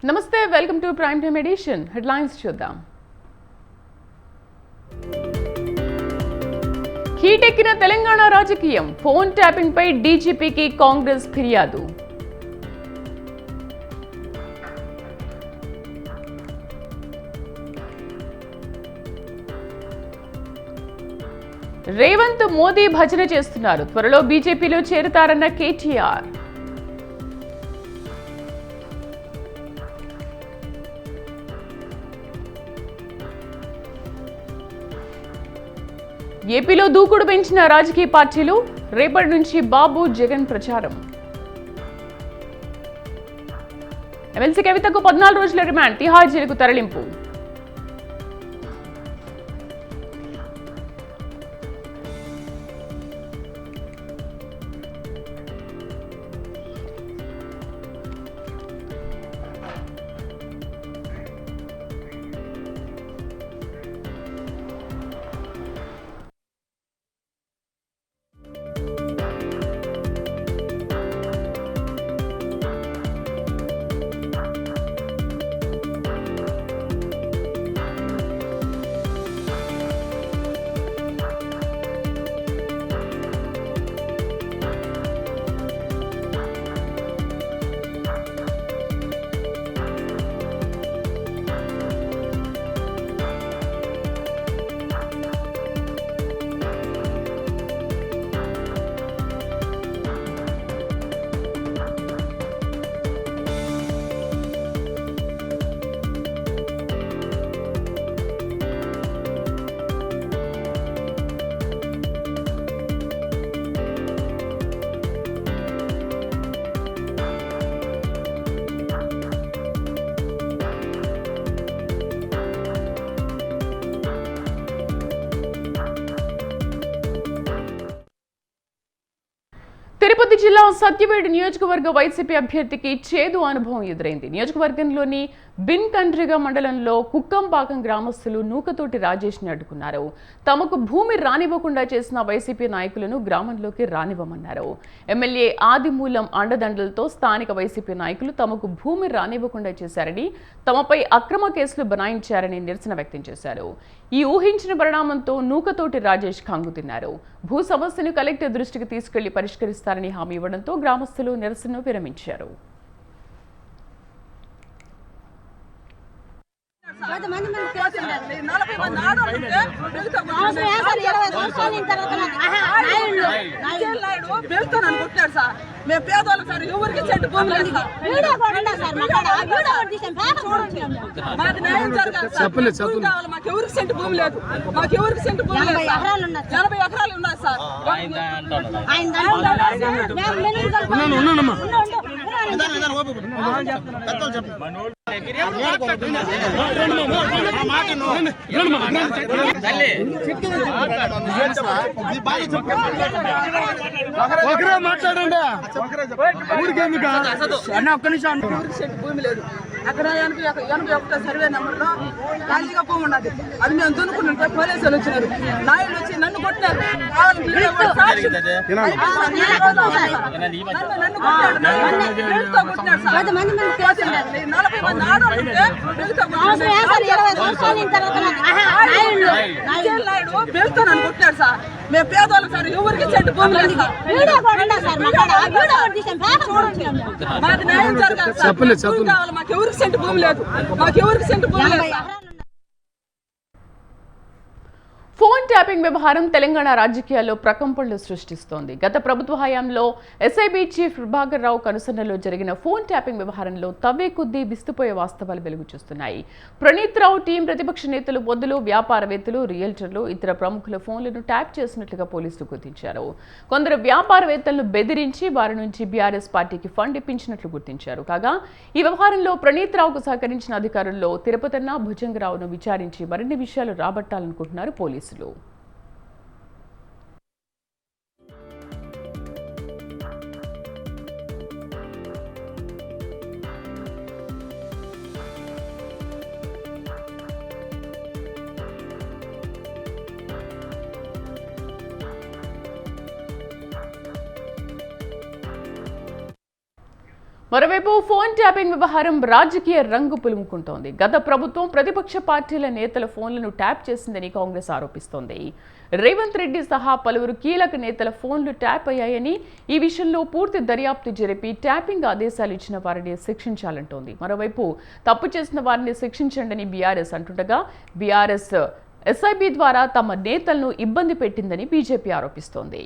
నమస్తే, welcome to prime time edition. Headlines చూద్దాం. హీటెక్కిన తెలంగాణ రాజకీయం. ఫోన్ ట్యాపింగ్ పై డీజీపీకి కాంగ్రెస్ ఫిర్యాదు. రేవంత్ మోదీ భజన చేస్తున్నారు. త్వరలో బీజేపీలో చేరుతారన్న కేటీఆర్. ఏపీలో దూకుడు పెంచిన రాజకీయ పార్టీలు. రేపటి నుంచి బాబు జగన్ ప్రచారం. ఎమ్మెల్సీ కవితకు 14 రోజుల రిమాండ్. తిహార్ జైలుకు తరలింపు. తిరుపతి జిల్లా సత్యవేడు నియోజకవర్గ వైసీపీ అభ్యర్థికి చేదు అనుభవం ఎదురైంది. నియోజకవర్గంలోని బిన్కండ్రిగ మండలంలో కుక్కంపాకం గ్రామస్తులు నూకతోటి రాజేష్ని అడ్డుకున్నారు. తమకు భూమి రానివ్వకుండా చేసిన వైసీపీ నాయకులను గ్రామంలోకి రానివ్వమన్నారు. ఎమ్మెల్యే ఆదిమూలం అండదండలతో స్థానిక వైసీపీ నాయకులు తమకు భూమి రానివ్వకుండా చేశారని, తమపై అక్రమ కేసులు బనాయించారని నిరసన వ్యక్తం చేశారు. ఈ ఊహించిన పరిణామంతో నూకతోటి రాజేష్ కంగుతిన్నారు. భూ సమస్యను కలెక్టర్ దృష్టికి తీసుకెళ్లి పరిష్కరిస్తారని హామీ ఇవ్వడంతో గ్రామస్తులు నిరసనను విరమించారు. మేము పేదవాళ్ళం సార్, ఎవరికి చెట్టు భూమి లేదు. మాకు న్యాయం జరగాలి సార్. భూమి కావాలి, మాకు ఎవరికి సెంటు భూమి లేదు. మాకు ఎవరికి సెంటు భూమి లేదు. 80 ఎకరాలు ఉన్నాయి సార్. మాట్లాడండి. భూమి లేదు. అక్కడ 81 సర్వే నెంబర్లో ఖాళీగా భూమి ఉన్నది. అది మేము దున్నుకుంటుంటే పోలీసులు వచ్చినారు. నాయుడు వచ్చి నన్ను కొట్టారు. కొట్టాడు సార్. మేము పేదవాళ్ళం సార్, ఎవరికి చెట్టు భూమి లేదు. మాకు న్యాయం జరగాలి సార్. భూమి కావాలి, మాకు ఎవరికి సెంటు భూమి లేదు. మాకు ఎవరికి సెంటు భూమి లేదు. ఫోన్ ట్యాపింగ్ వ్యవహారం తెలంగాణ రాజకీయాల్లో ప్రకంపనలు సృష్టిస్తోంది. గత ప్రభుత్వ హయాంలో ఎస్ఐబి చీఫ్ ప్రభాకర్ రావు కనుసన్నలో జరిగిన ఫోన్ ట్యాపింగ్ వ్యవహారంలో తవ్వే కొద్దీ విస్తుపోయే వాస్తవాలు వెలుగు చూస్తున్నాయి. ప్రణీత్ రావు టీం ప్రతిపక్ష నేతలు, బొద్దులు, వ్యాపారవేత్తలు, రియల్టర్లు, ఇతర ప్రముఖుల ఫోన్లను ట్యాప్ చేసినట్లుగా పోలీసులు గుర్తించారు. కొందరు వ్యాపారవేత్తలను బెదిరించి వారి నుంచి బీఆర్ఎస్ పార్టీకి ఫండ్ ఇప్పించినట్లు గుర్తించారు. కాగా ఈ వ్యవహారంలో ప్రణీత్ రావుకు సహకరించిన అధికారుల్లో తిరుపతన్న, భుజంగరావును విచారించి మరిన్ని విషయాలు రాబట్టాలనుకుంటున్నారు పోలీసులు. మరోవైపు ఫోన్ ట్యాపింగ్ వ్యవహారం రాజకీయ రంగు పులుముకుంటోంది. గత ప్రభుత్వం ప్రతిపక్ష పార్టీల నేతల ఫోన్లను ట్యాప్ చేసిందని కాంగ్రెస్ ఆరోపిస్తోంది. రేవంత్ రెడ్డి సహా పలువురు కీలక నేతల ఫోన్లు ట్యాప్ అయ్యాయని, ఈ విషయంలో పూర్తి దర్యాప్తు జరిపి ట్యాపింగ్ ఆదేశాలు ఇచ్చిన వారిని శిక్షించాలంటోంది. మరోవైపు తప్పు చేసిన వారిని శిక్షించండి బీఆర్ఎస్ అంటుండగా, బీఆర్ఎస్ ఎస్ఐబి ద్వారా తమ నేతలను ఇబ్బంది పెట్టిందని బీజేపీ ఆరోపిస్తోంది.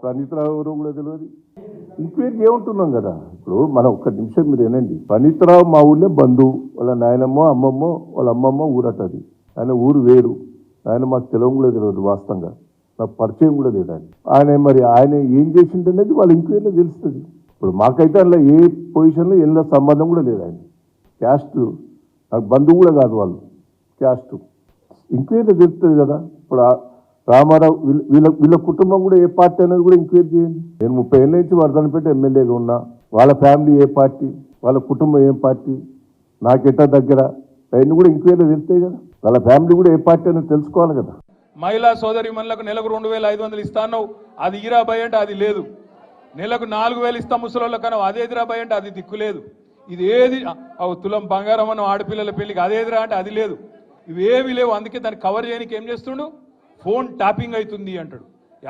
ప్రణీతరావు ఎవరో కూడా తెలియదు. ఇంక్వైరీ ఏమంటున్నాం కదా. ఇప్పుడు మనం ఒక్క నిమిషం మీరు ఏనండి. ప్రణీతరావు మా ఊళ్ళో బంధువు, వాళ్ళ నాయనమ్మో అమ్మమ్మో వాళ్ళ అమ్మమ్మ ఊరటది. ఆయన ఊరు వేరు. ఆయన మాకు తెలియడం కూడా తెలియదు. వాస్తవంగా నాకు పరిచయం కూడా లేదు ఆయన. ఆయన ఏం చేసిండనేది వాళ్ళ ఇంక్వైరీలో తెలుస్తుంది. ఇప్పుడు మాకైతే అందులో ఏ పొజిషన్లో ఎలా సంబంధం కూడా లేదు. ఆయన క్యాస్ట్ నాకు బంధువు కూడా కాదు. వాళ్ళు క్యాస్ట్ ఇంక్వైరీలో తెలుస్తుంది కదా. ఇప్పుడు రామారావు వీళ్ళ కుటుంబం కూడా ఏ పార్టీ అనేది కూడా ఎంక్వైరీ చేయండి. నేను 30 ఏళ్ళ నుంచి వర్ధనపేట ఎమ్మెల్యేగా ఉన్నా. వాళ్ళ ఫ్యామిలీ ఏ పార్టీ, వాళ్ళ కుటుంబం ఏం పార్టీ, నాకెట్టా దగ్గర అవన్నీ కూడా ఎంక్వైరీలో తెలుస్తాయి కదా. వాళ్ళ ఫ్యామిలీ కూడా ఏ పార్టీ అనేది తెలుసుకోవాలి కదా. మహిళా సోదరి మనులకు నెలకు 2500 ఇస్తాను, అది ఇరాబాయ్ అంటే అది లేదు. నెలకు 4000 ఇస్తాం ముసలోళ్ళ కన్నా అదేదిరాబాయ్ అంటే అది దిక్కులేదు. ఇది ఏది తులం బంగారం అన్న ఆడపిల్లల పెళ్లికి అదేదిరా అంటే అది లేదు. ఇవేవి లేవు. అందుకే దాన్ని కవర్ చేయడానికి ఏం చేస్తుండు, ఫోన్ ట్యాపింగ్ అవుతుంది అంటాడు.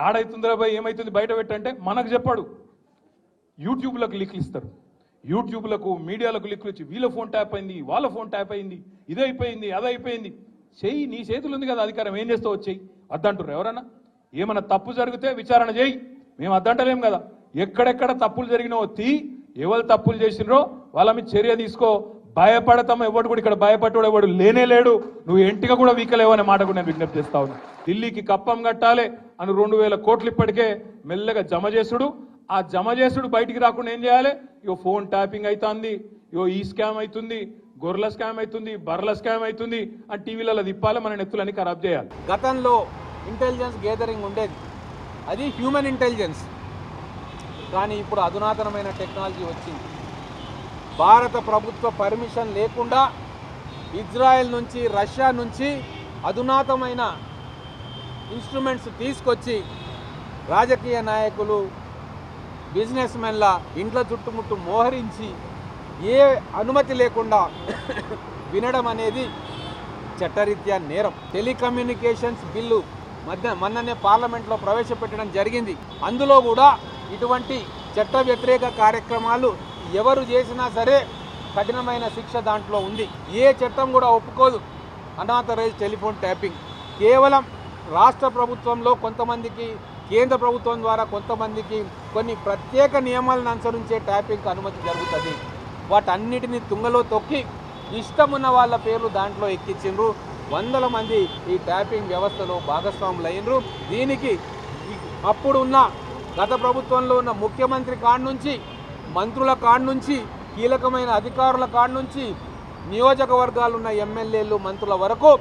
ఏడవుతుందిరా బాయ్, ఏమవుతుంది బయట పెట్టంటే మనకు చెప్పాడు. యూట్యూబ్లకు లింకులు ఇస్తారు. యూట్యూబ్లకు మీడియాలకు లింకులు ఇచ్చి వీళ్ళ ఫోన్ ట్యాప్ అయింది, వాళ్ళ ఫోన్ ట్యాప్ అయింది, ఇదైపోయింది అదైపోయింది. చెయ్యి, నీ చేతులు ఉంది కదా అధికారం, ఏం చేస్తావు వచ్చేయి వద్దంటారు. ఎవరన్నా ఏమన్నా తప్పు జరిగితే విచారణ చేయి, మేము వద్దంటలేం కదా. ఎక్కడెక్కడ తప్పులు జరిగినావో ఎవరు తప్పులు చేసినరో వాళ్ళ మీద చర్య తీసుకో. భయపడతాం ఎవడు కూడా ఇక్కడ భయపడ్డాడు ఎవడు లేనే లేడు. నువ్వు ఎంటిగా కూడా వీకలేవనే మాట కూడా నేను విజ్ఞప్తి చేస్తా ఉన్నా. ఢిల్లీకి కప్పం కట్టాలి అని 2000 కోట్లు ఇప్పటికే మెల్లగా జమ చేసుడు. ఆ జమ చేసుడు బయటికి రాకుండా ఏం చేయాలి, ఇగో ఫోన్ ట్యాపింగ్ అవుతుంది, ఇగో ఈ స్కామ్ అవుతుంది, గొర్రెల స్కామ్ అవుతుంది, బర్రెల స్కామ్ అవుతుంది అని టీవీలలో తిప్పాలి, మన నెత్తులని ఖరాబ్ చేయాలి. గతంలో ఇంటెలిజెన్స్ గేదరింగ్ ఉండేది, అది హ్యూమన్ ఇంటెలిజెన్స్. కానీ ఇప్పుడు అధునాతనమైన టెక్నాలజీ వచ్చింది. భారత ప్రభుత్వ పర్మిషన్ లేకుండా ఇజ్రాయెల్ నుంచి, రష్యా నుంచి అధునాతనమైన ఇన్స్ట్రుమెంట్స్ తీసుకొచ్చి రాజకీయ నాయకులు, బిజినెస్ మెన్ల ఇండ్ల చుట్టుముట్టు మోహరించి ఏ అనుమతి లేకుండా వినడం అనేది చట్టరీత్యా నేరం. టెలికమ్యూనికేషన్స్ బిల్లు మొన్ననే పార్లమెంట్లో ప్రవేశపెట్టడం జరిగింది. అందులో కూడా ఇటువంటి చట్ట వ్యతిరేక కార్యక్రమాలు ఎవరు చేసినా సరే కఠినమైన శిక్ష దాంట్లో ఉంది. ఏ చట్టం కూడా ఒప్పుకోదు అన్ఆథరైజ్డ్ టెలిఫోన్ ట్యాపింగ్. కేవలం రాష్ట్ర ప్రభుత్వంలో కొంతమందికి, కేంద్ర ప్రభుత్వం ద్వారా కొంతమందికి కొన్ని ప్రత్యేక నియమాలను అనుసరించే ట్యాపింగ్కి అనుమతి జరుగుతుంది. వాటన్నిటిని తుంగలో తొక్కి ఇష్టమున్న వాళ్ళ పేర్లు దాంట్లో ఎక్కించిండ్రు. వందల మంది ఈ ట్యాపింగ్ వ్యవస్థలో భాగస్వాములు అయినరు. దీనికి అప్పుడున్న గత ప్రభుత్వంలో ఉన్న ముఖ్యమంత్రి కాడి నుంచి, మంత్రుల కాడి నుంచి, కీలకమైన అధికారుల కాడి నుంచి, నియోజకవర్గాలు ఉన్న ఎమ్మెల్యేలు, మంత్రుల వరకు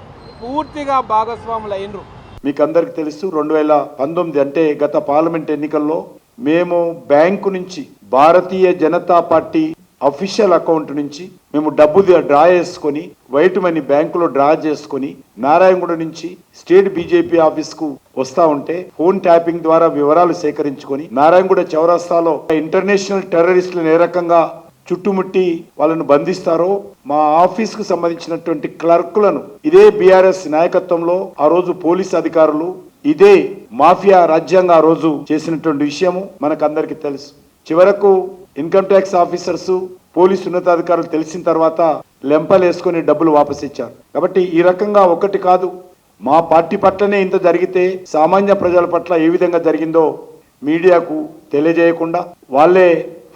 పూర్తిగా భాగస్వాములు అయినరు. మీకు అందరికి తెలుసు 2019 అంటే గత పార్లమెంట్ ఎన్నికల్లో మేము బ్యాంకు నుంచి, Bharatiya Janata party official account నుంచి మేము డబ్బు డ్రా చేసుకొని, వైట్ మనీ బ్యాంకులో డ్రా చేసుకొని నారాయణగూడ నుంచి స్టేట్ బీజేపీ ఆఫీస్ కు వస్తా ఉంటే ఫోన్ ట్యాపింగ్ ద్వారా వివరాలు సేకరించుకొని నారాయణగూడ చౌరస్తాలో ఇంటర్నేషనల్ టెర్రరిస్టులను ఏ రకంగా చుట్టుముట్టి వాళ్ళను బంధిస్తారో మా ఆఫీస్ కు సంబంధించినటువంటి క్లర్కులను ఇదే బీఆర్ఎస్ నాయకత్వంలో ఆ రోజు పోలీస్ అధికారులు, ఇదే మాఫియా రాజ్యాంగం ఆ రోజు చేసినటువంటి విషయము మనకందరికి తెలుసు. చివరకు ఇన్కమ్ ట్యాక్స్ ఆఫీసర్స్, పోలీసు ఉన్నతాధికారులు తెలిసిన తర్వాత లెంపలేసుకొని డబ్బులు వాపసు ఇచ్చారు. కాబట్టి ఈ రకంగా ఒకటి కాదు, మా పార్టీ పట్లనే ఇంత జరిగితే సామాన్య ప్రజల పట్ల ఏ విధంగా జరిగిందో మీడియాకు తెలియజేయకుండా వాళ్ళే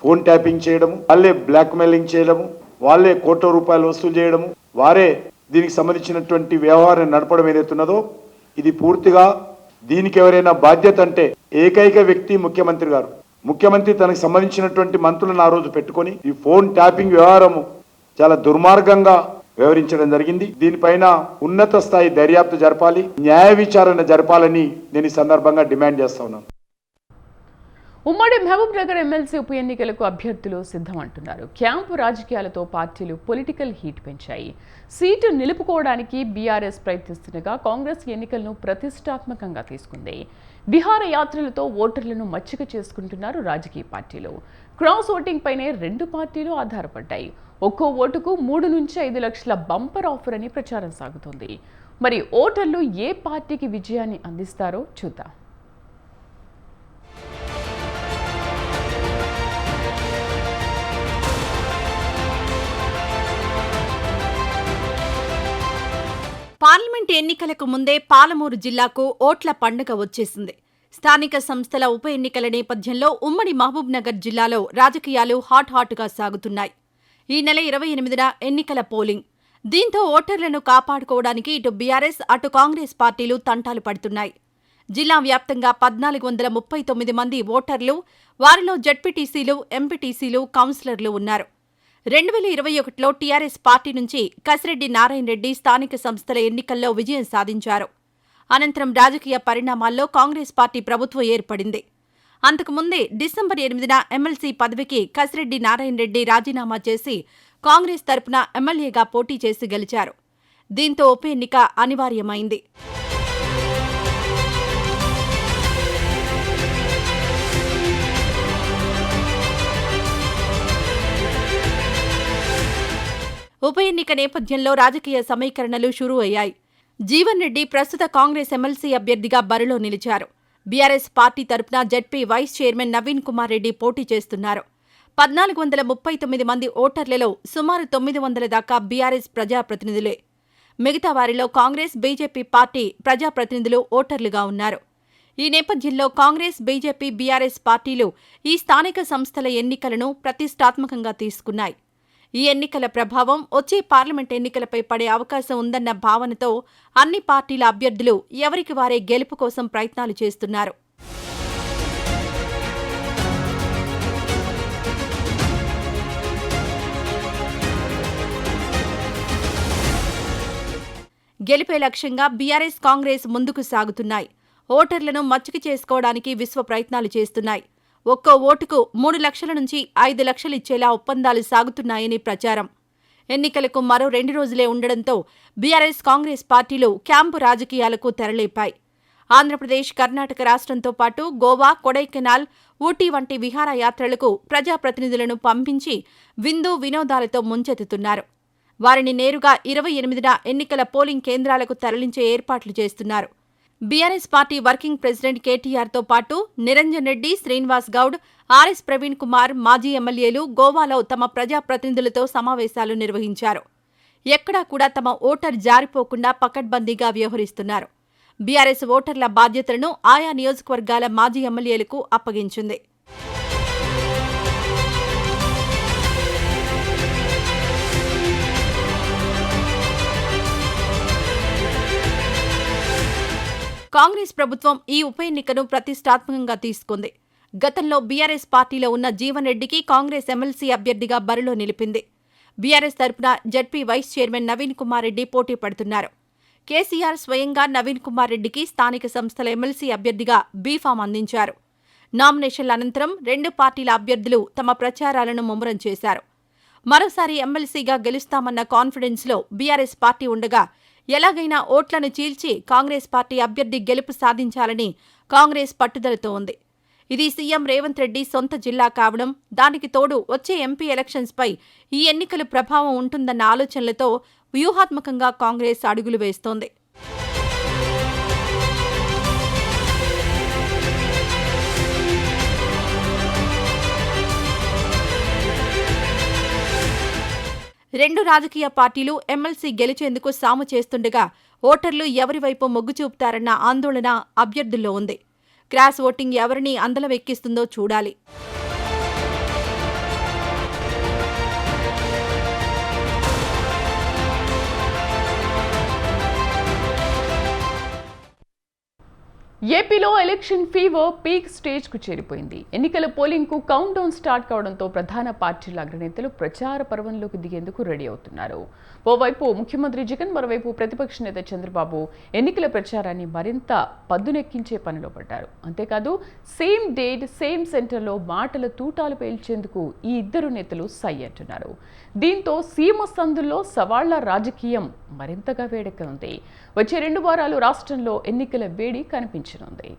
ఫోన్ ట్యాపింగ్ చేయడము, వాళ్ళే బ్లాక్ మెయిలింగ్ చేయడము, వాళ్ళే కోట్ల రూపాయలు వసూలు చేయడము, వారే దీనికి సంబంధించినటువంటి వ్యవహారం నడపడం ఏదైతున్నదో ఇది పూర్తిగా దీనికి ఎవరైనా బాధ్యత అంటే ఏకైక వ్యక్తి ముఖ్యమంత్రి గారు. ముఖ్యమంత్రి తనకు సంబంధించినటువంటి మంత్రులను ఆ రోజు పెట్టుకొని ఈ ఫోన్ ట్యాపింగ్ వ్యవహారము చాలా దుర్మార్గంగా వ్యవహరించడం జరిగింది. దీనిపైన ఉన్నత స్థాయి దర్యాప్తు జరపాలి, న్యాయ విచారణ జరపాలని నేను ఈ సందర్భంగా డిమాండ్ చేస్తా ఉన్నాను. ఉమ్మడి మహబూబ్ నగర్ ఎమ్మెల్సీ ఉప ఎన్నికలకు అభ్యర్థులు సిద్ధమంటున్నారు. క్యాంపు రాజకీయాలతో పార్టీలు పొలిటికల్ హీట్ పెంచాయి. సీటు నిలుపుకోవడానికి బీఆర్ఎస్ ప్రయత్నిస్తుండగా కాంగ్రెస్ ఎన్నికలను ప్రతిష్టాత్మకంగా తీసుకుంది. విహార యాత్రలతో ఓటర్లను మచ్చిక చేసుకుంటున్నారు రాజకీయ పార్టీలు. క్రాస్ ఓటింగ్ పైనే రెండు పార్టీలు ఆధారపడ్డాయి. ఒక్కో ఓటుకు 3 నుంచి 5 లక్షల బంపర్ ఆఫర్ అని ప్రచారం సాగుతోంది. మరి ఓటర్లు ఏ పార్టీకి విజయాన్ని అందిస్తారో చూద్దాం. పార్లమెంట్ ఎన్నికలకు ముందే పాలమూరు జిల్లాకు ఓట్ల పండుగ వచ్చేసింది. స్థానిక సంస్థల ఉప ఎన్నికల నేపథ్యంలో ఉమ్మడి మహబూబ్ నగర్ జిల్లాలో రాజకీయాలు హాట్గా సాగుతున్నాయి. ఈ నెల 28న ఎన్నికల పోలింగ్. దీంతో ఓటర్లను కాపాడుకోవడానికి ఇటు బీఆర్ఎస్ అటు కాంగ్రెస్ పార్టీలు తంటాలు పడుతున్నాయి. జిల్లా వ్యాప్తంగా 1439 మంది ఓటర్లు, వారిలో జడ్పీటీసీలు, ఎంపీటీసీలు, కౌన్సిలర్లు ఉన్నారు. 2021లో టీఆర్ఎస్ పార్టీ నుంచి కసిరెడ్డి నారాయణ రెడ్డి స్థానిక సంస్థల ఎన్నికల్లో విజయం సాధించారు. అనంతరం రాజకీయ పరిణామాల్లో కాంగ్రెస్ పార్టీ ప్రభుత్వం ఏర్పడింది. అంతకుముందే డిసెంబర్ 8న ఎమ్మెల్సీ పదవికి కసిరెడ్డి నారాయణ రెడ్డి రాజీనామా చేసి కాంగ్రెస్ తరపున ఎమ్మెల్యేగా పోటీ చేసి గెలిచారు. దీంతో ఉప ఎన్నిక అనివార్యమైంది. ఉప ఎన్నిక నేపథ్యంలో రాజకీయ సమీకరణలు షురూ అయ్యాయి. జీవన్ రెడ్డి ప్రస్తుత కాంగ్రెస్ ఎమ్మెల్సీ అభ్యర్థిగా బరిలో నిలిచారు. బీఆర్ఎస్ పార్టీ తరపున ZP vice chairman Naveen Kumar Reddy పోటీ చేస్తున్నారు. 1439 మంది ఓటర్లలో సుమారు 900 దాకా బీఆర్ఎస్ ప్రజాప్రతినిధులే. మిగతా వారిలో కాంగ్రెస్, బీజేపీ పార్టీ ప్రజాప్రతినిధులు ఓటర్లుగా ఉన్నారు. ఈ నేపథ్యంలో కాంగ్రెస్, బీజేపీ, బీఆర్ఎస్ పార్టీలు ఈ స్థానిక సంస్థల ఎన్నికలను ప్రతిష్టాత్మకంగా తీసుకున్నాయి. ఈ ఎన్నికల ప్రభావం వచ్చే పార్లమెంట్ ఎన్నికలపై పడే అవకాశం ఉందన్న భావనతో అన్ని పార్టీల అభ్యర్థులు ఎవరికి వారే గెలుపు కోసం ప్రయత్నాలు చేస్తున్నారు. గెలిపే లక్ష్యంగా బీఆర్ఎస్, కాంగ్రెస్ ముందుకు సాగుతున్నాయి. ఓటర్లను మచ్చిక చేసుకోవడానికి విశ్వ ప్రయత్నాలు చేస్తున్నాయి. ఒక్కో ఓటుకు 3 లక్షల నుంచి 5 లక్షలు ఇచ్చేలా ఒప్పందాలు సాగుతున్నాయని ప్రచారం. ఎన్నికలకు మరో 2 రోజులే ఉండడంతో బీఆర్ఎస్, కాంగ్రెస్ పార్టీలు క్యాంపు రాజకీయాలకు తెరలేపాయి. ఆంధ్రప్రదేశ్, కర్ణాటక రాష్ట్రంతో పాటు గోవా, కొడైకెనాల్, ఊటీ వంటి విహారయాత్రలకు ప్రజాప్రతినిధులను పంపించి విందు వినోదాలతో ముంచెత్తుతున్నారు. వారిని నేరుగా 28న ఎన్నికల పోలింగ్ కేంద్రాలకు తరలించే ఏర్పాట్లు చేస్తున్నారు. బీఆర్ఎస్ పార్టీ వర్కింగ్ ప్రెసిడెంట్ కేటీఆర్తో పాటు నిరంజన్ రెడ్డి, శ్రీనివాస్ గౌడ్, ఆర్ఎస్ ప్రవీణ్ కుమార్, మాజీ ఎమ్మెల్యేలు గోవాలో తమ ప్రజాప్రతినిధులతో సమావేశాలు నిర్వహించారు. ఎక్కడా కూడా తమ ఓటర్ జారిపోకుండా పకడ్బందీగా వ్యవహరిస్తున్నారు. బీఆర్ఎస్ ఓటర్ల బాధ్యతలను ఆయా నియోజకవర్గాల మాజీ ఎమ్మెల్యేలకు అప్పగించింది. కాంగ్రెస్ ప్రభుత్వం ఈ ఉప ఎన్నికను ప్రతిష్టాత్మకంగా తీసుకుంది. గతంలో బీఆర్ఎస్ పార్టీలో ఉన్న జీవన్ రెడ్డికి కాంగ్రెస్ ఎమ్మెల్సీ అభ్యర్థిగా బరిలో నిలిపింది. బీఆర్ఎస్ తరపున ZP vice chairman Naveen Kumar Reddy పోటీ పడుతున్నారు. కేసీఆర్ స్వయంగా నవీన్ కుమార్ రెడ్డికి స్థానిక సంస్థల ఎమ్మెల్సీ అభ్యర్థిగా బీఫామ్ అందించారు. నామినేషన్ల అనంతరం 2 పార్టీల అభ్యర్థులు తమ ప్రచారాలను ముమ్మరం చేశారు. మరోసారి ఎమ్మెల్సీగా గెలుస్తామన్న కాన్ఫిడెన్స్లో బీఆర్ఎస్ పార్టీ ఉండగా ఎలాగైనా ఓట్లను చీల్చి కాంగ్రెస్ పార్టీ అభ్యర్థి గెలుపు సాధించాలని కాంగ్రెస్ పట్టుదలతో ఉంది. ఇది సీఎం రేవంత్ రెడ్డి సొంత జిల్లా కావడం, దానికి తోడు వచ్చే ఎంపీ ఎలక్షన్స్పై ఈ ఎన్నికల ప్రభావం ఉంటుందన్న ఆలోచనలతో వ్యూహాత్మకంగా కాంగ్రెస్ అడుగులు వేస్తోంది. రెండు రాజకీయ పార్టీలు ఎమ్మెల్సీ గెలిచేందుకు సాము చేస్తుండగా ఓటర్లు ఎవరి వైపు మొగ్గు చూపుతారన్న ఆందోళన అభ్యర్థుల్లో ఉంది. క్రాస్ ఓటింగ్ ఎవరిని అందలం ఎక్కిస్తుందో చూడాలి. ఏపీలో ఎలక్షన్ ఫీవర్ పీక్ స్టేజ్ కు చేరిపోయింది. ఎన్నికల పోలింగ్ కు కౌంట్ డౌన్ స్టార్ట్ కావడంతో ప్రధాన పార్టీల అగ్రనేతలు ప్రచార పర్వంలోకి దిగేందుకు రెడీ అవుతున్నారు. ఓవైపు ముఖ్యమంత్రి జగన్, మరోవైపు ప్రతిపక్ష నేత చంద్రబాబు ఎన్నికల ప్రచారాన్ని మరింత పదునెక్కించే పనిలో పడ్డారు. అంతేకాదు సేమ్ డేట్ సేమ్ సెంటర్లో మాటల తూటాలు పేల్చేందుకు ఈ ఇద్దరు నేతలు సై అంటున్నారు. దీంతో సీమ సందుల్లో సవాళ్ల రాజకీయం మరింతగా వేడెక్కనుంది. వచ్చే 2 వారాలు రాష్ట్రంలో ఎన్నికల వేడి కనిపించనుంది.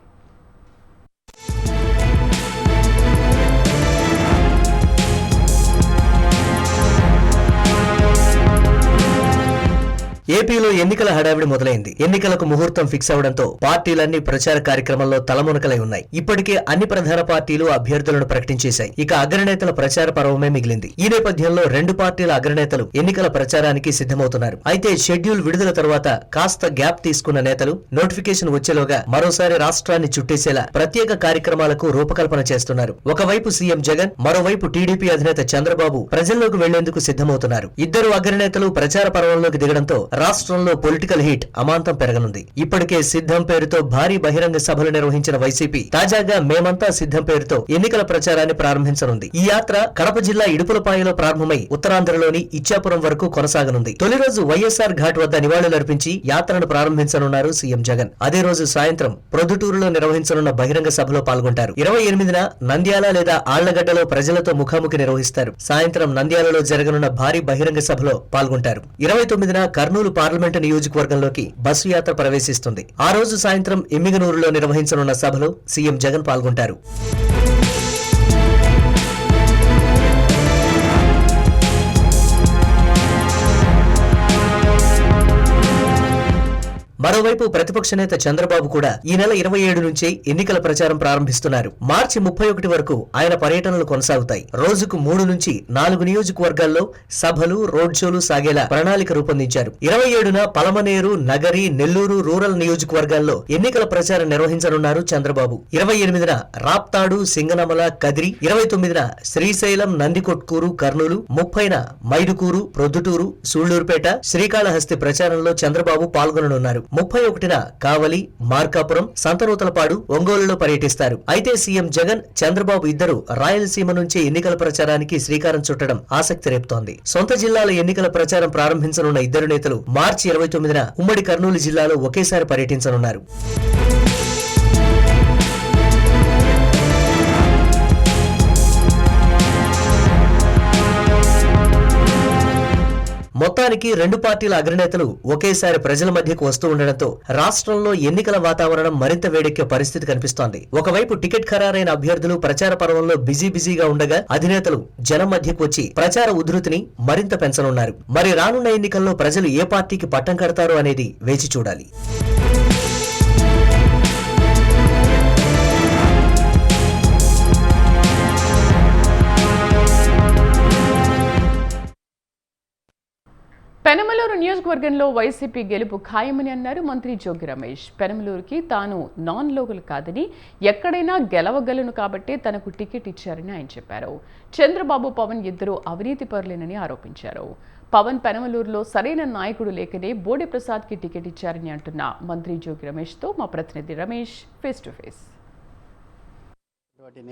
ఏపీలో ఎన్నికల హడావిడి మొదలైంది. ఎన్నికలకు ముహూర్తం ఫిక్స్ అవడంతో పార్టీలన్నీ ప్రచార కార్యక్రమంలో తలమునకలై ఉన్నాయి. ఇప్పటికే అన్ని ప్రధాన పార్టీలు అభ్యర్థులను ప్రకటించేశాయి. ఇక అగ్రనేతల ప్రచార పర్వమే మిగిలింది. ఈ నేపథ్యంలో 2 పార్టీల అగ్రనేతలు ఎన్నికల ప్రచారానికి సిద్ధమవుతున్నారు. అయితే షెడ్యూల్ విడుదల తర్వాత కాస్త గ్యాప్ తీసుకున్న నేతలు నోటిఫికేషన్ వచ్చేలోగా మరోసారి రాష్ట్రాన్ని చుట్టేసేలా ప్రత్యేక కార్యక్రమాలకు రూపకల్పన చేస్తున్నారు. ఒకవైపు సీఎం జగన్, మరోవైపు టీడీపీ అధినేత చంద్రబాబు ప్రజల్లోకి వెళ్లేందుకు సిద్ధమవుతున్నారు. ఇద్దరు అగ్రనేతలు ప్రచార పర్వంలోకి దిగడంతో రాష్ట్రంలో పొలిటికల్ హీట్ అమాంతం పెరగనుంది. ఇప్పటికే సిద్ధం పేరుతో భారీ బహిరంగ సభలు నిర్వహించిన వైసీపీ తాజాగా మేమంతా సిద్ధం పేరుతో ఎన్నికల ప్రచారాన్ని ప్రారంభించనుంది. ఈ యాత్ర కడప జిల్లా ఇడుపులపాయలో ప్రారంభమై ఉత్తరాంధ్రలోని ఇచ్చాపురం వరకు కొనసాగనుంది. తొలి రోజు వైఎస్ఆర్ ఘాట్ వద్ద నివాళులర్పించి యాత్రను ప్రారంభించనున్నారు సీఎం జగన్. అదే రోజు సాయంత్రం ప్రొద్దుటూరులో నిర్వహించనున్న బహిరంగ సభలో పాల్గొంటారు. 28న నంద్యాల లేదా ఆళ్లగడ్డలో ప్రజలతో ముఖాముఖి నిర్వహిస్తారు. సాయంత్రం నంద్యాలలో జరగనున్న భారీ బహిరంగ సభలో పాల్గొంటారు. 29న కర్నూలు పార్లమెంటు నియోజకవర్గంలోకి బస్సు యాత్ర ప్రవేశిస్తుంది. ఆ రోజు సాయంత్రం ఎమ్మిగనూరులో నిర్వహించనున్న సభలో సీఎం జగన్ పాల్గొంటారు. మరోవైపు ప్రతిపక్ష నేత చంద్రబాబు కూడా ఈ నెల 27 నుంచి ఎన్నికల ప్రచారం ప్రారంభిస్తున్నారు. మార్చి 31 వరకు ఆయన పర్యటనలు కొనసాగుతాయి. రోజుకు 3 నుంచి 4 నియోజకవర్గాల్లో సభలు, రోడ్ షోలు సాగేలా ప్రణాళిక రూపొందించారు. 27న పలమనేరు, నగరి, నెల్లూరు రూరల్ నియోజకవర్గాల్లో ఎన్నికల ప్రచారం నిర్వహించనున్నారు చంద్రబాబు. 28న రాప్తాడు, సింగనమల, కదిరి, 29న శ్రీశైలం, నందికొట్కూరు, కర్నూలు, 30న మైదుకూరు, ప్రొద్దుటూరు, సూళ్లూరుపేట, శ్రీకాళహస్తి ప్రచారంలో చంద్రబాబు పాల్గొననున్నారు. 31న కావలి, మార్కాపురం, సంతనూతలపాడు, ఒంగోలులో పర్యటిస్తారు. అయితే సీఎం జగన్, చంద్రబాబు ఇద్దరు రాయలసీమ నుంచి ఎన్నికల ప్రచారానికి శ్రీకారం చుట్టడం ఆసక్తి రేపుతోంది. సొంత జిల్లాల ఎన్నికల ప్రచారం ప్రారంభించనున్న ఇద్దరు నేతలు మార్చి 29న ఉమ్మడి కర్నూలు జిల్లాలో ఒకేసారి పర్యటించనున్నారు. మొత్తానికి 2 పార్టీల అగ్రనేతలు ఒకేసారి ప్రజల మధ్యకు వస్తూ ఉండడంతో రాష్ట్రంలో ఎన్నికల వాతావరణం మరింత వేడెక్కే పరిస్థితి కనిపిస్తోంది. ఒకవైపు టికెట్ ఖరారైన అభ్యర్థులు ప్రచార పర్వంలో బిజీగా ఉండగా అధినేతలు జనం మధ్యకు వచ్చి ప్రచార ఉధృతిని మరింత పెంచనున్నారు. మరి రానున్న ఎన్నికల్లో ప్రజలు ఏ పార్టీకి పట్టం కడతారో అనేది వేచి చూడాలి. పెనమలూరు నియోజకవర్గంలో వైసీపీ గెలుపు ఖాయమని అన్నారు మంత్రి జోగి రమేష్. పెనమలూరుకి తాను నాన్ లోకల్ కాదని, ఎక్కడైనా గెలవగలను కాబట్టే తనకు టికెట్ ఇచ్చారని ఆయన చెప్పారు. చంద్రబాబు, పవన్ ఇద్దరు అవినీతి పరులేనని ఆరోపించారు. పవన్ పెనమలూరులో సరైన నాయకుడు లేకనే బోడే ప్రసాద్కి టికెట్ ఇచ్చారని అంటున్న మంత్రి జోగి రమేష్తో మా ప్రతినిధి రమేష్ ఫేస్ టు ఫేస్.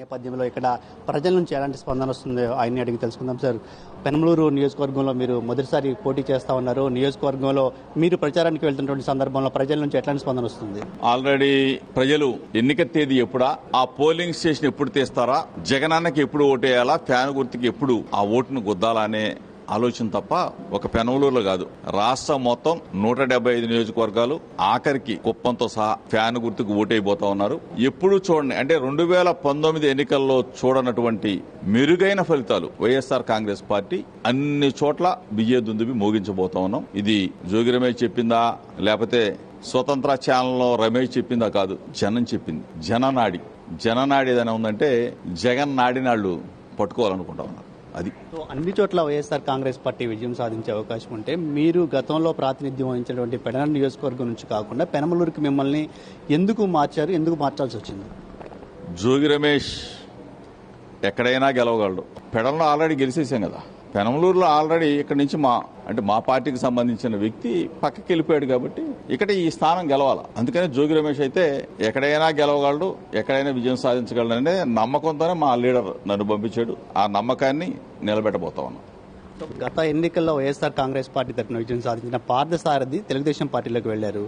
నేపథ్యంలో ఇక్కడ ప్రజల నుంచి ఎలాంటి స్పందన వస్తుందో ఆయన్ని అడిగి తెలుసుకుందాం. సార్, పెనమలూరు నియోజకవర్గంలో మీరు మొదటిసారి పోటీ చేస్తా ఉన్నారు. నియోజకవర్గంలో మీరు ప్రచారానికి వెళ్తున్నటువంటి సందర్భంలో ప్రజల నుంచి ఎట్లాంటి స్పందన వస్తుంది? ఆల్రెడీ ప్రజలు ఎన్నిక తేదీ ఎప్పుడా, ఆ పోలింగ్ స్టేషన్ ఎప్పుడు తీస్తారా, జగనన్నకి ఎప్పుడు ఓటేయాలా, ఫ్యాన్ గుర్తుకి ఎప్పుడు ఆ ఓటును గుద్దాలా అనే ఆలోచన తప్ప ఒక పెనమలూరులో కాదు, రాష్ట్రం మొత్తం 175 నియోజకవర్గాలు ఆఖరికి కుప్పంతో సహా ఫ్యాన్ గుర్తుకు ఓటైపోతా ఉన్నారు. ఎప్పుడు చూడండి, అంటే 2019 ఎన్నికల్లో చూడనటువంటి మెరుగైన ఫలితాలు వైఎస్ఆర్ కాంగ్రెస్ పార్టీ అన్ని చోట్ల బియ్యదుందుబి మోగించబోతా ఉన్నాం. ఇది జోగి రమేష్ చెప్పిందా, లేకపోతే స్వతంత్ర ఛానల్లో రమేష్ చెప్పిందా కాదు, జనం చెప్పింది. జననాడి ఏదైనా ఉందంటే జగన్ నాడినాళ్లు పట్టుకోవాలనుకుంటా ఉన్నారు. అది అన్ని చోట్ల వైఎస్ఆర్ కాంగ్రెస్ పార్టీ విజయం సాధించే అవకాశం ఉంటే మీరు గతంలో ప్రాతినిధ్యం వహించినటువంటి పెడన నియోజకవర్గం నుంచి కాకుండా పెనమలూరుకి మిమ్మల్ని ఎందుకు మార్చారు, ఎందుకు మార్చాల్సి వచ్చింది? జోగి రమేష్ ఎక్కడైనా గెలవగలడు. పెడల్లో ఆల్రెడీ గెలిచేసాం కదా. పెనమలూరులో ఆల్రెడీ ఇక్కడ నుంచి మా పార్టీకి సంబంధించిన వ్యక్తి పక్కకి వెళ్ళిపోయాడు కాబట్టి ఇక్కడ ఈ స్థానం గెలవాలి. అందుకని జోగి రమేష్ అయితే ఎక్కడైనా గెలవగలడు, ఎక్కడైనా విజయం సాధించగలడు అనే నమ్మకంతోనే మా లీడర్ నన్ను పంపించాడు. ఆ నమ్మకాన్ని నిలబెట్టబోతా ఉన్నాం. గత ఎన్నికల్లో వైఎస్ఆర్ కాంగ్రెస్ పార్టీ తరఫున విజయం సాధించిన పార్థసారథి తెలుగుదేశం పార్టీలోకి వెళ్లారు.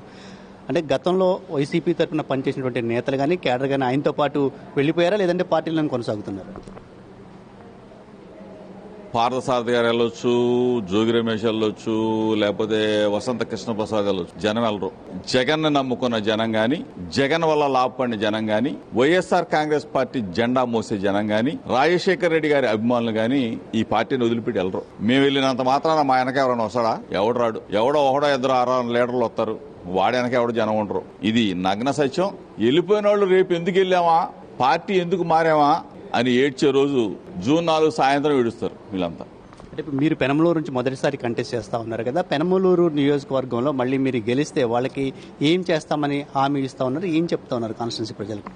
అంటే గతంలో వైసీపీ తరఫున పనిచేసినటువంటి నేతలు కానీ కేడర్ కానీ ఆయనతో పాటు వెళ్ళిపోయారా, లేదంటే పార్టీలను కొనసాగుతున్నారు? పార్థసారథి గారు వెళ్ళొచ్చు, జోగి రమేష్ వెళ్ళొచ్చు, లేకపోతే వసంత కృష్ణ ప్రసాద్ వెళ్ళొచ్చు. జనం వెళ్ళరు. జగన్ నమ్ముకున్న జనం గాని, జగన్ వల్ల లాభపడిన జనం గాని, వైఎస్ఆర్ కాంగ్రెస్ పార్టీ జెండా మోసే జనం గాని, రాజశేఖర్ రెడ్డి గారి అభిమానులు గాని ఈ పార్టీని వదిలిపెట్టి వెళ్ళరు. మేము వెళ్ళినంత మాత్రాన మా వెనక ఎవరైనా వస్తాడా? ఎవడు రాడు. ఎవడో ఒకడో ఇద్దరు 6 లీడర్లు వస్తారు. వాడి వెనక ఎవడు జనం ఉండరు. ఇది నగ్న సత్యం. వెళ్ళిపోయిన వాళ్ళు రేపు ఎందుకు వెళ్ళామా, పార్టీ ఎందుకు మారామా అని ఏడ్చే రోజు జూన్ 4 సాయంత్రం ఏడుస్తారు వీళ్ళంతా. అంటే మీరు పెనమలూరు నుంచి మొదటిసారి కంటెస్ట్ చేస్తా ఉన్నారు కదా, పెనమలూరు నియోజకవర్గంలో మళ్ళీ మీరు గెలిస్తే వాళ్ళకి ఏం చేస్తామని హామీ ఇస్తా ఉన్నారు, ఏం చెప్తా ఉన్నారు కాన్స్టిట్యున్సీ ప్రజలకు?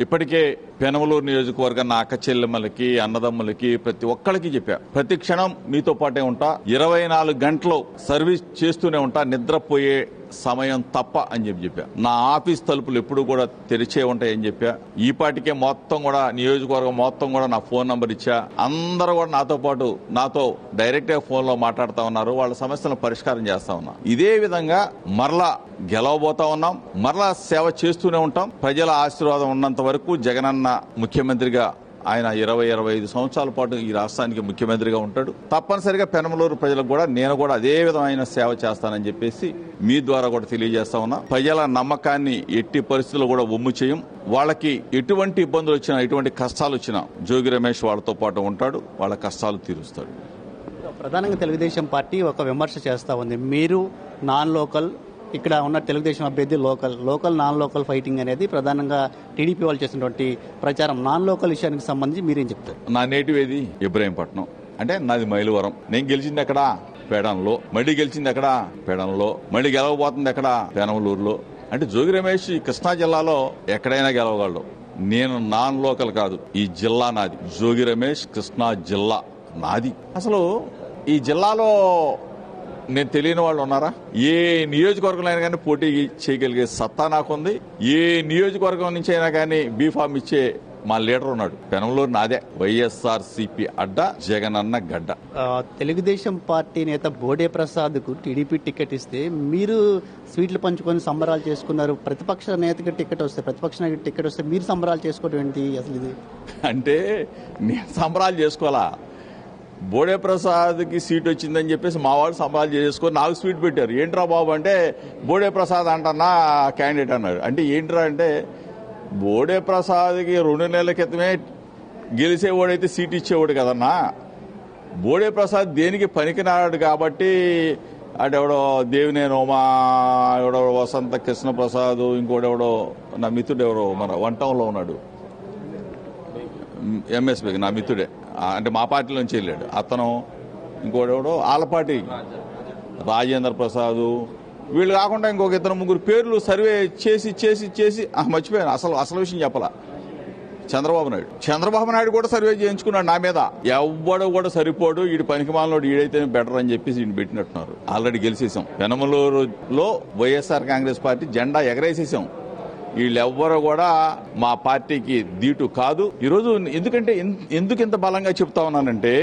ఇప్పటికే పెనమలూరు నియోజకవర్గం నా అక్క చెల్లెమ్మలకి, అన్నదమ్ములకి, ప్రతి ఒక్కరికి చెప్పా. ప్రతి క్షణం మీతో పాటే ఉంటా, 24 గంటలు సర్వీస్ చేస్తూనే ఉంటా, నిద్రపోయే సమయం తప్ప అని చెప్పా. నా ఆఫీస్ తలుపులు ఎప్పుడు కూడా తెరిచే ఉంటాయని చెప్పా. ఈ పాటికే మొత్తం కూడా నియోజకవర్గం మొత్తం కూడా నా ఫోన్ నంబర్ ఇచ్చా. అందరూ కూడా నాతో పాటు నాతో డైరెక్ట్ గా ఫోన్ లో మాట్లాడుతూ ఉన్నారు. వాళ్ళ సమస్యలను పరిష్కారం చేస్తా ఉన్నా. ఇదే విధంగా మరలా గెలవబోతా ఉన్నాం, మరలా సేవ చేస్తూనే ఉంటాం. ప్రజల ఆశీర్వాదం ఉన్నంత వరకు జగనన్న ముఖ్యమంత్రిగా ఆయన 20-25 సంవత్సరాల పాటు ఈ రాష్ట్రానికి ముఖ్యమంత్రిగా ఉంటాడు. తప్పనిసరిగా పెనమలూరు ప్రజలకు కూడా నేను కూడా అదే విధమైన సేవ చేస్తానని చెప్పేసి మీ ద్వారా కూడా తెలియజేస్తా ఉన్నా. ప్రజల నమ్మకాన్ని ఎట్టి పరిస్థితుల్లో కూడా ఒమ్ము చేయం. వాళ్ళకి ఎటువంటి ఇబ్బందులు వచ్చినా, ఎటువంటి కష్టాలు వచ్చినా జోగి రమేష్ వాళ్ళతో పాటు ఉంటాడు, వాళ్ళ కష్టాలు తీరుస్తాడు. ప్రధానంగా తెలుగుదేశం పార్టీ ఒక విమర్శ చేస్తా ఉంది, మీరు నాన్ లోకల్, ఇక్కడ ఉన్న తెలుగుదేశం అభ్యర్థి లోకల్ నాన్ లోకల్ ఫైటింగ్ అనేది ప్రధానంగా టీడీపీ వాళ్ళు చేసినటువంటి ప్రచారం. నాన్ లోకల్ విషయానికి సంబంధించి మీరేం చెప్తారు? నా నేటివ్ ఏది? ఇబ్రహీంపట్నం. అంటే నాది మైలవరం. నేను గెలిచింది ఎక్కడ? పేడంలో. మళ్ళీ గెలిచింది ఎక్కడ? పేడంలో. మళ్ళీ గెలవబోతుంది ఎక్కడ? పెనమలూరులో. అంటే జోగి రమేష్ కృష్ణా జిల్లాలో ఎక్కడైనా గెలవగలడు. నేను నాన్ లోకల్ కాదు, ఈ జిల్లా నాది. జోగి రమేష్ కృష్ణా జిల్లా నాది. అసలు ఈ జిల్లాలో నేను తెలియని వాళ్ళు ఉన్నారా? ఏ నియోజకవర్గంలో అయినా కానీ పోటీ చేయగలిగే సత్తా నాకుంది. ఏ నియోజకవర్గం నుంచి అయినా కానీ బీఫామ్ ఇచ్చే మా లీడర్ ఉన్నాడు. పెనమలూరు నాదే. వైఎస్ఆర్సీపీ అడ్డ, జగనన్న గడ్డ. తెలుగుదేశం పార్టీ నేత బోడే ప్రసాద్ కు టీడీపీ టికెట్ ఇస్తే మీరు స్వీట్లు పంచుకొని సంబరాలు చేసుకున్నారు. ప్రతిపక్ష నేతకి టికెట్ వస్తే, ప్రతిపక్ష నాయకుడికి టికెట్ వస్తే మీరు సంబరాలు చేసుకోవడం ఏంటి అసలు? ఇది అంటే నేను సంబరాలు చేసుకోవాలా? బోడే ప్రసాద్కి సీట్ వచ్చిందని చెప్పేసి మా వాళ్ళు సంబరాలు చేసుకొని నాకు స్వీట్ పెట్టారు. ఏంట్రా బాబు అంటే బోడే ప్రసాద్ అంటన్నా క్యాండిడేట్ అన్నాడు. అంటే ఏంట్రా అంటే బోడే ప్రసాద్కి 2 నెలల క్రితమే గెలిచేవాడైతే సీట్ ఇచ్చేవాడు కదన్నా. బోడే ప్రసాద్ దేనికి పనికిరాడు కాబట్టి అటెవడో దేవినేనోమా, ఎవడో వసంత కృష్ణ ప్రసాద్, ఇంకోడెవడో నా మిత్రుడు ఎవరో మన 1 టౌన్లో ఉన్నాడు, ఎంఎస్పీ నా మిత్రుడే, అంటే మా పార్టీలోంచి వెళ్ళాడు అతను. ఇంకోడెవడో ఆలపాటి రాజేంద్ర ప్రసాద్, వీళ్ళు కాకుండా ఇంకొక 2-3 పేర్లు సర్వే చేసి చేసి చేసి మర్చిపోయాను. అసలు విషయం చెప్పాలా. చంద్రబాబు నాయుడు కూడా సర్వే చేయించుకున్నాడు నా మీద. ఎవ్వడు కూడా సరిపోడు, ఈడు పనికిమాలినోడు, ఈడైతే బెటర్ అని చెప్పేసి ఈయన పెట్టినట్టున్నారు. ఆల్రెడీ గెలిచేసాం. పెనమలూరులో వైఎస్ఆర్ కాంగ్రెస్ పార్టీ జెండా ఎగరేసేసాం. వీళ్ళెవ్వరూ కూడా మా పార్టీకి దీటు కాదు. ఈరోజు ఎందుకు ఇంత బలంగా చెప్తా ఉన్నానంటే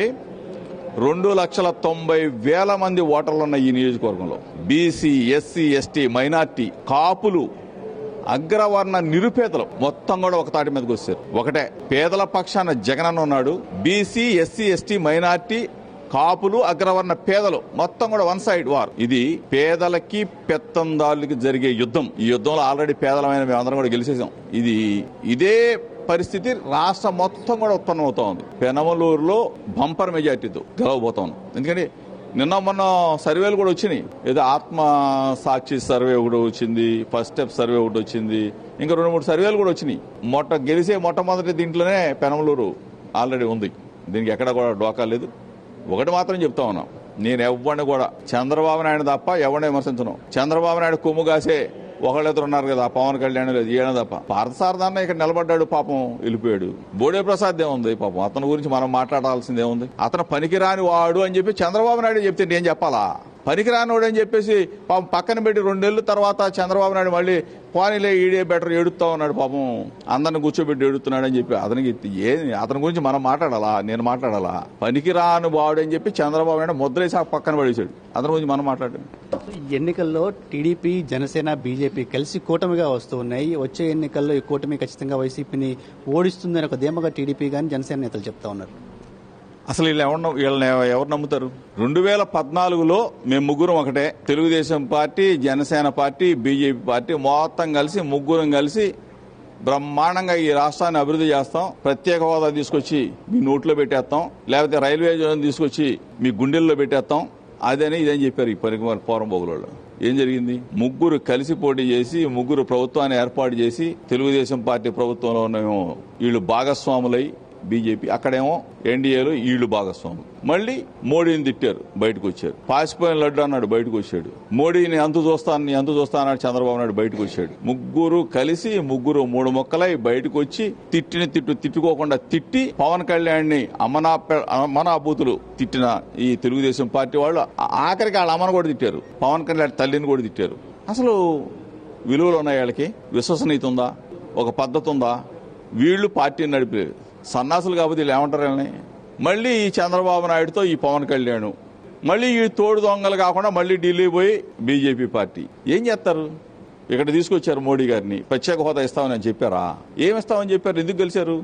2,90,000 మంది ఓటర్లు ఉన్న ఈ నియోజకవర్గంలో బీసీ, ఎస్సీ, ఎస్టీ, మైనార్టీ, కాపులు, అగ్రవర్ణ నిరుపేదలు మొత్తం కూడా ఒక తాటి మీదకి వచ్చారు. ఒకటే పేదల పక్షాన జగనన్న ఉన్నాడు. బీసీ, ఎస్సీ, ఎస్టీ, మైనార్టీ, కాపులు, అగ్రవర్ణ పేదలు మొత్తం కూడా 1 సైడ్ వార్. ఇది పేదలకి పెత్తందారులకి జరిగే యుద్ధం. ఈ యుద్ధంలో ఆల్రెడీ పేదలమైన మేమందరం కూడా గెలిచేసాం. ఇదే పరిస్థితి రాష్ట్రం మొత్తం కూడా ఉత్పన్నమవుతా ఉంది. పెనమలూరులో బంపర్ మెజార్టీతో గెలవబోతా ఉన్నాం. ఎందుకంటే మొన్న సర్వేలు కూడా వచ్చినాయి. ఏదో ఆత్మ సాక్షి సర్వే ఒకటి వచ్చింది, ఫస్ట్ స్టెప్ సర్వే ఒకటి వచ్చింది, ఇంకా 2-3 సర్వేలు కూడా వచ్చినాయి. గెలిచే మొట్టమొదటి దీంట్లోనే పెనమలూరు ఆల్రెడీ ఉంది. దీనికి ఎక్కడ కూడా డోకా లేదు. ఒకటి మాత్రం చెప్తా ఉన్నాం, నేను ఎవరిని కూడా చంద్రబాబు నాయుడు తప్ప ఎవరిని విమర్శించను. చంద్రబాబు నాయుడు కొమ్ము కాసే ఒకళ్ళిద్దరు ఉన్నారు కదా పవన్ కళ్యాణ్ లేదు ఏనా తప్ప పార్థసారథి ఇక్కడ నిలబడ్డాడు పాపం వెళ్ళిపోయాడు. బోడే ప్రసాద్ ఏముంది పాపం అతని గురించి మనం మాట్లాడాల్సింది ఏముంది? అతను పనికిరాని వాడు అని చెప్పి చంద్రబాబు నాయుడు చెప్తే నేను చెప్పాలా? పనికిరానివాడు అని చెప్పేసి పాపం పక్కన పెట్టి 2 నెలల తర్వాత చంద్రబాబు నాయుడు మళ్ళీ పోనీలే ఈడే బెటర్ ఏడుస్తా ఉన్నాడు పాపం అందరిని కూర్చోబెట్టి ఏడుస్తున్నాడు అని చెప్పి అతనికి అతని గురించి మనం మాట్లాడాలా? నేను మాట్లాడాలా? పనికిరాని వాడు అని చెప్పి చంద్రబాబు నాయుడు ముద్రేసి పక్కన పడేశాడు. అతని గురించి మనం మాట్లాడాలి. ఎన్నికల్లో టీడీపీ, జనసేన, బీజేపీ కలిసి కూటమిగా వస్తూ ఉన్నాయి. వచ్చే ఎన్నికల్లో ఈ కూటమి ఖచ్చితంగా వైసీపీని ఓడిస్తుందని ఒక ధీమాగా టీడీపీ కానీ జనసేన నేతలు చెప్తా ఉన్నారు. అసలు వీళ్ళని ఎవరు నమ్ముతారు? 2014లో మేము ముగ్గురం ఒకటే, Telugu Desam party, Janasena party, BJP party మొత్తం కలిసి ముగ్గురం కలిసి బ్రహ్మాండంగా ఈ రాష్ట్రాన్ని అభివృద్ధి చేస్తాం, ప్రత్యేక హోదా తీసుకొచ్చి మీ నోట్లో పెట్టేస్తాం, లేకపోతే రైల్వే జోన్ తీసుకొచ్చి మీ గుండెల్లో పెట్టేస్తాం, అదని ఇదని చెప్పారు ఈ పౌరం బొగులలో. ఏం జరిగింది? ముగ్గురు కలిసి పోటీ చేసి ముగ్గురు ప్రభుత్వాన్ని ఏర్పాటు చేసి తెలుగుదేశం పార్టీ ప్రభుత్వంలోనేమో వీళ్ళు భాగస్వాములై బీజేపీ, అక్కడేమో ఎన్డీఏలో వీళ్ళు భాగస్వాములు. మళ్ళీ మోడీని తిట్టారు, బయటకు వచ్చారు. పాసిపోయిన లడ్డు అన్నాడు, బయటకు వచ్చాడు. మోడీని అంతు చూస్తానన్నాడు చంద్రబాబు నాయుడు, బయటకు వచ్చాడు. ముగ్గురు కలిసి ముగ్గురు 3 ముక్కలై బయటకు వచ్చి తిట్టుకోకుండా తిట్టి పవన్ కళ్యాణ్ ని అమనాభూతులు తిట్టిన ఈ తెలుగుదేశం పార్టీ వాళ్ళు ఆఖరికి వాళ్ళ అమ్మను కూడా తిట్టారు, పవన్ కళ్యాణ్ తల్లిని కూడా తిట్టారు. అసలు విలువలు ఉన్నాయి వాళ్ళకి? విశ్వసనీయత ఉందా? ఒక పద్ధతి ఉందా? వీళ్ళు పార్టీని నడిపేది సన్నాసులు కాబట్టి వీళ్ళు ఏమంటారని మళ్ళీ ఈ చంద్రబాబు నాయుడుతో ఈ పవన్ కళ్యాణ్ మళ్ళీ ఈ తోడు దొంగలు కాకుండా మళ్ళీ ఢిల్లీ పోయి బీజేపీ పార్టీ ఏం చేస్తారు? ఇక్కడ తీసుకొచ్చారు మోడీ గారిని, ప్రత్యేక హోదా ఇస్తామని చెప్పారా? ఏమిస్తామని చెప్పారు? ఎందుకు గెలిచారు?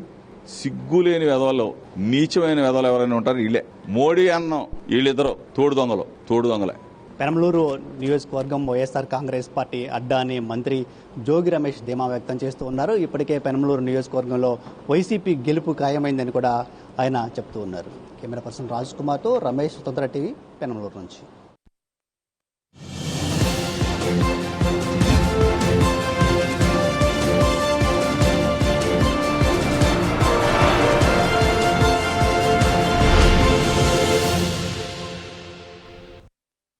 సిగ్గులేని వెధవలు, నీచమైన వెధవలు ఎవరైనా ఉంటారు వీళ్ళే. మోడీ అన్నం వీళ్ళిద్దరు తోడు దొంగలే. పెనమలూరు నియోజకవర్గం వైఎస్ఆర్ కాంగ్రెస్ పార్టీ అడ్డా అని మంత్రి జోగి రమేష్ ధీమా వ్యక్తం చేస్తూ ఉన్నారు. ఇప్పటికే పెనమలూరు నియోజకవర్గంలో వైసీపీ గెలుపు ఖాయమైందని కూడా ఆయన చెప్తూ ఉన్నారు. కెమెరా పర్సన్ రాజ్ కుమార్తో రమేష్, స్వతంత్ర టీవీ, పెనమలూరు నుంచి.